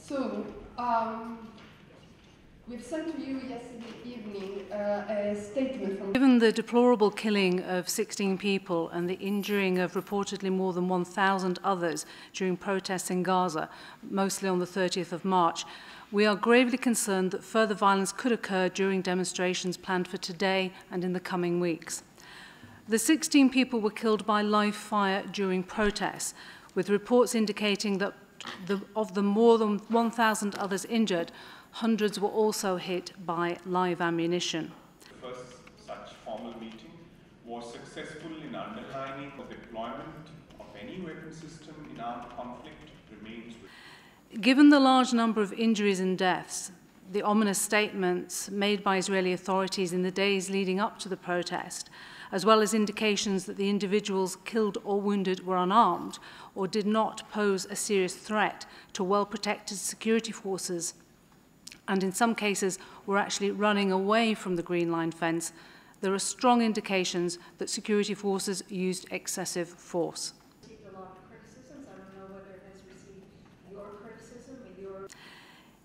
So, we've sent to you yesterday evening a statement from... Given the deplorable killing of 16 people and the injuring of reportedly more than 1,000 others during protests in Gaza, mostly on the 30th of March, we are gravely concerned that further violence could occur during demonstrations planned for today and in the coming weeks. The 16 people were killed by live fire during protests, with reports indicating that of the more than 1,000 others injured, hundreds were also hit by live ammunition. The first such formal meeting was successful in underlining the deployment of any weapon system in armed conflict remains. Given the large number of injuries and deaths, the ominous statements made by Israeli authorities in the days leading up to the protest, as well as indications that the individuals killed or wounded were unarmed or did not pose a serious threat to well-protected security forces, and in some cases were actually running away from the Green Line fence, there are strong indications that security forces used excessive force.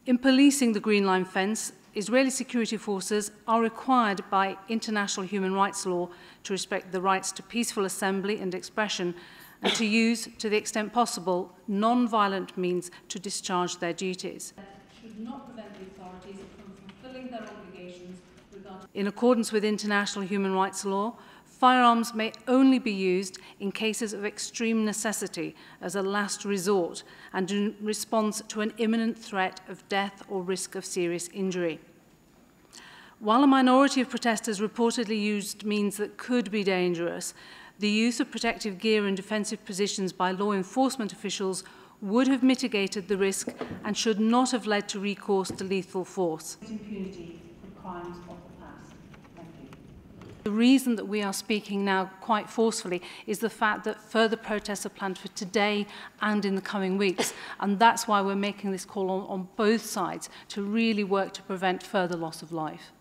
In policing the Green Line fence, Israeli security forces are required by international human rights law to respect the rights to peaceful assembly and expression and to use, to the extent possible, non-violent means to discharge their duties. Should not prevent the authorities from fulfilling their obligations regarding... In accordance with international human rights law, firearms may only be used in cases of extreme necessity as a last resort and in response to an imminent threat of death or risk of serious injury. While a minority of protesters reportedly used means that could be dangerous, the use of protective gear in defensive positions by law enforcement officials would have mitigated the risk and should not have led to recourse to lethal force. Impunity for crimes of the past. Thank you. The reason that we are speaking now quite forcefully is the fact that further protests are planned for today and in the coming weeks, and that's why we're making this call on both sides to really work to prevent further loss of life.